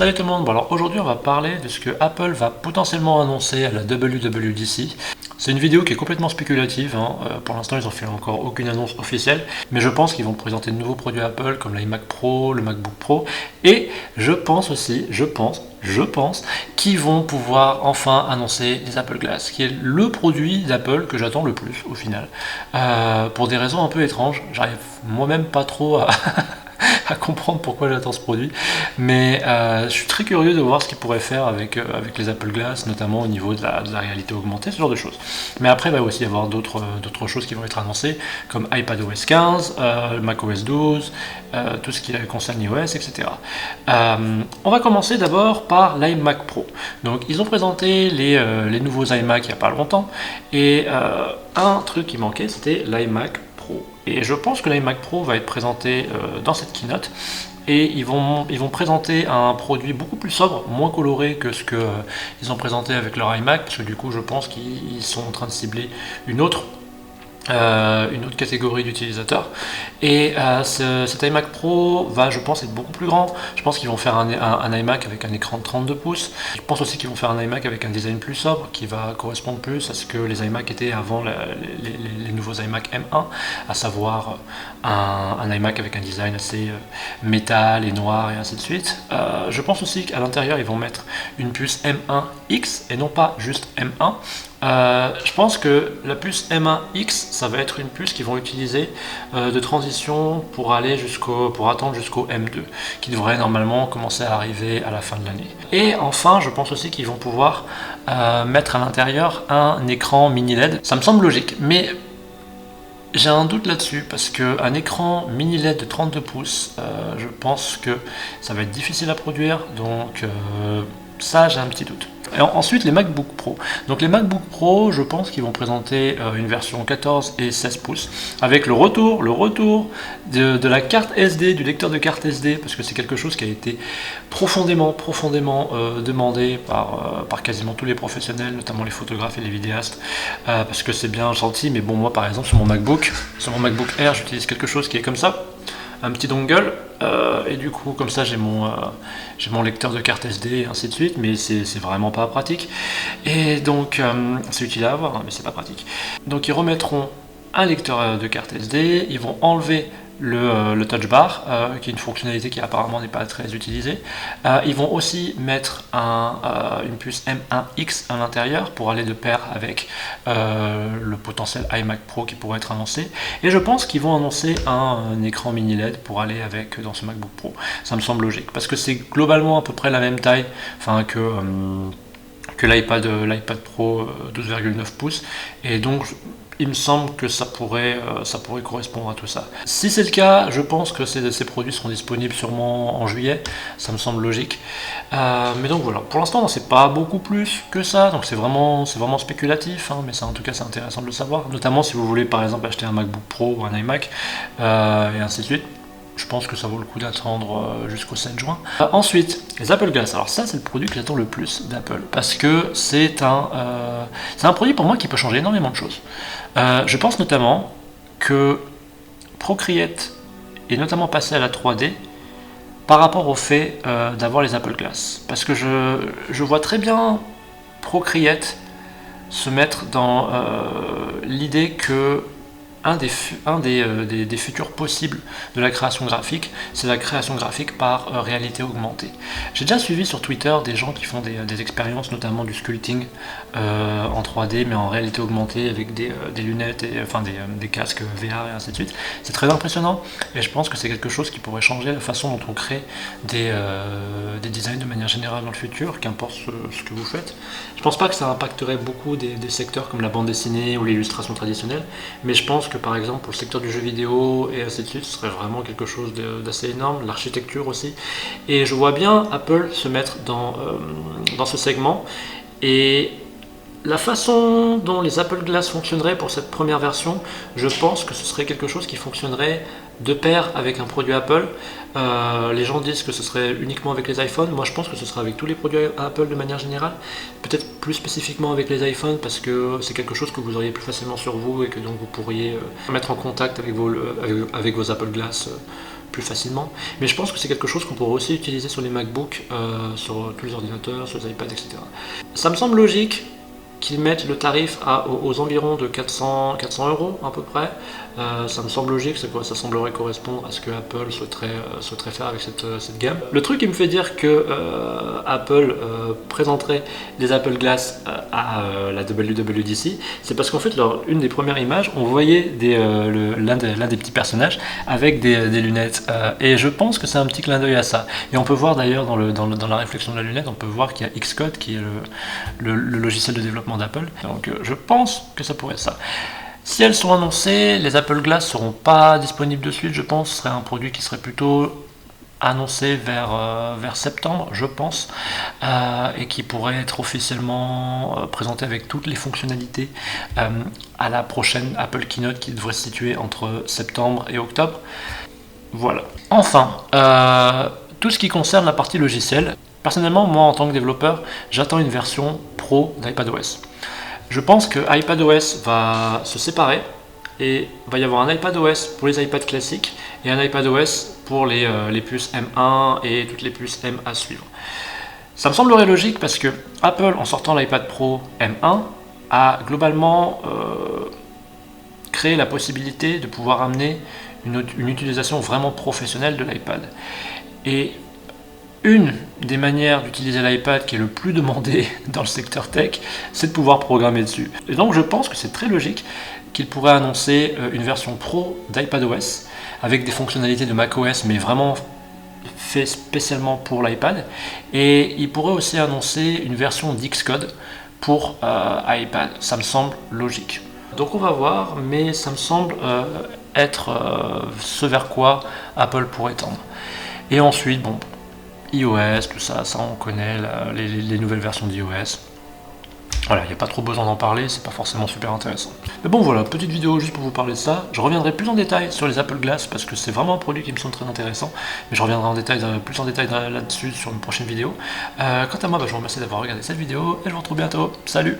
Salut tout le monde, bon alors aujourd'hui on va parler de ce que Apple va potentiellement annoncer à la WWDC. C'est une vidéo qui est complètement spéculative, pour l'instant ils n'ont fait encore aucune annonce officielle, mais je pense qu'ils vont présenter de nouveaux produits Apple comme l'iMac Pro, le MacBook Pro, et je pense aussi, qu'ils vont pouvoir enfin annoncer les Apple Glass, qui est le produit d'Apple que j'attends le plus au final. Pour des raisons un peu étranges, j'arrive moi-même pas trop à... à comprendre pourquoi j'attends ce produit, mais je suis très curieux de voir ce qu'ils pourraient faire avec les Apple Glass, notamment au niveau de la réalité augmentée, ce genre de choses. Mais après, il va aussi y avoir d'autres choses qui vont être annoncées, comme iPadOS 15, macOS 12, tout ce qui concerne iOS, etc. On va commencer d'abord par l'iMac Pro. Donc, ils ont présenté les nouveaux iMac il n'y a pas longtemps, et un truc qui manquait, c'était l'iMac Pro. Et je pense que l'iMac Pro va être présenté dans cette keynote et ils vont présenter un produit beaucoup plus sobre, moins coloré que ce qu'ils ont présenté avec leur iMac, parce que du coup je pense qu'ils sont en train de cibler une autre catégorie d'utilisateurs. Et cet iMac Pro va, je pense, être beaucoup plus grand. Je pense qu'ils vont faire un iMac avec un écran de 32 pouces. Je pense aussi qu'ils vont faire un iMac avec un design plus sobre, qui va correspondre plus à ce que les iMac étaient avant les nouveaux iMac M1, à savoir un iMac avec un design assez métal et noir et ainsi de suite. Je pense aussi qu'à l'intérieur, ils vont mettre une puce M1X et non pas juste M1. Je pense que la puce M1X, ça va être une puce qu'ils vont utiliser de transition pour attendre jusqu'au M2, qui devrait normalement commencer à arriver à la fin de l'année. Et enfin, je pense aussi qu'ils vont pouvoir mettre à l'intérieur un écran mini LED. Ça me semble logique, mais j'ai un doute là-dessus, parce qu'un écran mini LED de 32 pouces, je pense que ça va être difficile à produire, donc ça j'ai un petit doute. Et ensuite les MacBook Pro. Donc les MacBook Pro, je pense qu'ils vont présenter une version 14 et 16 pouces avec le retour de la carte SD, du lecteur de carte SD, parce que c'est quelque chose qui a été profondément demandé par quasiment tous les professionnels, notamment les photographes et les vidéastes, parce que c'est bien gentil, mais bon, moi par exemple sur mon MacBook Air, j'utilise quelque chose qui est comme ça, un petit dongle, et du coup comme ça j'ai mon lecteur de carte SD et ainsi de suite, mais c'est vraiment pas pratique, et donc c'est utile à avoir, mais c'est pas pratique. Donc ils remettront un lecteur de carte SD, ils vont enlever le touch bar, qui est une fonctionnalité qui apparemment n'est pas très utilisée. Ils vont aussi mettre une puce M1X à l'intérieur pour aller de pair avec le potentiel iMac Pro qui pourrait être annoncé. Et je pense qu'ils vont annoncer un écran mini LED pour aller avec dans ce MacBook Pro. Ça me semble logique, parce que c'est globalement à peu près la même taille que l'iPad Pro 12,9 pouces, et donc il me semble que ça pourrait correspondre à tout ça. Si c'est le cas, je pense que ces produits seront disponibles sûrement en juillet, ça me semble logique. Mais donc voilà, pour l'instant, c'est pas beaucoup plus que ça, donc c'est vraiment spéculatif, mais en tout cas c'est intéressant de le savoir, notamment si vous voulez par exemple acheter un MacBook Pro ou un iMac, et ainsi de suite. Je pense que ça vaut le coup d'attendre jusqu'au 7 juin. Ensuite, les Apple Glass. Alors ça, c'est le produit que j'attends le plus d'Apple, parce que c'est un produit pour moi qui peut changer énormément de choses. Je pense notamment que Procreate est notamment passé à la 3D par rapport au fait d'avoir les Apple Glass. Parce que je vois très bien Procreate se mettre dans l'idée que un des futurs possibles de la création graphique, c'est la création graphique par réalité augmentée. J'ai déjà suivi sur Twitter des gens qui font des expériences, notamment du sculpting en 3D, mais en réalité augmentée, avec des lunettes, des casques VR et ainsi de suite. C'est très impressionnant, et je pense que c'est quelque chose qui pourrait changer la façon dont on crée des designs de manière générale dans le futur, qu'importe ce que vous faites. Je pense pas que ça impacterait beaucoup des secteurs comme la bande dessinée ou l'illustration traditionnelle, mais je pense que par exemple pour le secteur du jeu vidéo et ainsi de suite, ce serait vraiment quelque chose d'assez énorme, l'architecture aussi. Et je vois bien Apple se mettre dans ce segment, et la façon dont les Apple Glass fonctionneraient pour cette première version, je pense que ce serait quelque chose qui fonctionnerait de pair avec un produit Apple. Les gens disent que ce serait uniquement avec les iPhones. Moi je pense que ce sera avec tous les produits Apple de manière générale. Peut-être plus spécifiquement avec les iPhones, parce que c'est quelque chose que vous auriez plus facilement sur vous, et que donc vous pourriez mettre en contact avec vos Apple Glass plus facilement. Mais je pense que c'est quelque chose qu'on pourrait aussi utiliser sur les MacBooks, sur tous les ordinateurs, sur les iPads, etc. Ça me semble logique qu'ils mettent le tarif aux environs de 400 € à peu près. Ça me semble logique, ça semblerait correspondre à ce que Apple souhaiterait faire avec cette gamme. Le truc qui me fait dire que Apple présenterait des Apple Glass à la WWDC, c'est parce qu'en fait, une des premières images, on voyait l'un des petits personnages avec des lunettes. Et je pense que c'est un petit clin d'œil à ça. Et on peut voir d'ailleurs dans la réflexion de la lunette, on peut voir qu'il y a Xcode qui est le logiciel de développement d'Apple. Donc je pense que ça pourrait être ça. Si elles sont annoncées, les Apple Glass ne seront pas disponibles de suite, je pense. Ce serait un produit qui serait plutôt annoncé vers septembre, je pense, et qui pourrait être officiellement présenté avec toutes les fonctionnalités à la prochaine Apple Keynote qui devrait se situer entre septembre et octobre. Voilà. Enfin, tout ce qui concerne la partie logicielle, personnellement, moi en tant que développeur, j'attends une version pro d'iPadOS. Je pense que iPadOS va se séparer et va y avoir un iPadOS pour les iPads classiques et un iPadOS pour les puces M1 et toutes les puces M à suivre. Ça me semblerait logique parce que Apple, en sortant l'iPad Pro M1, a globalement créé la possibilité de pouvoir amener une utilisation vraiment professionnelle de l'iPad. Et une des manières d'utiliser l'iPad qui est le plus demandée dans le secteur tech, c'est de pouvoir programmer dessus. Et donc je pense que c'est très logique qu'il pourrait annoncer une version pro d'iPadOS avec des fonctionnalités de macOS, mais vraiment fait spécialement pour l'iPad. Et il pourrait aussi annoncer une version d'Xcode pour iPad. Ça me semble logique. Donc on va voir, mais ça me semble être ce vers quoi Apple pourrait tendre. Et ensuite, bon, iOS, tout ça, on connaît les nouvelles versions d'iOS. Voilà, il n'y a pas trop besoin d'en parler, c'est pas forcément super intéressant. Mais bon voilà, petite vidéo juste pour vous parler de ça. Je reviendrai plus en détail sur les Apple Glass parce que c'est vraiment un produit qui me semble très intéressant. Mais je reviendrai plus en détail là-dessus sur une prochaine vidéo. Quant à moi, je vous remercie d'avoir regardé cette vidéo et je vous retrouve bientôt. Salut!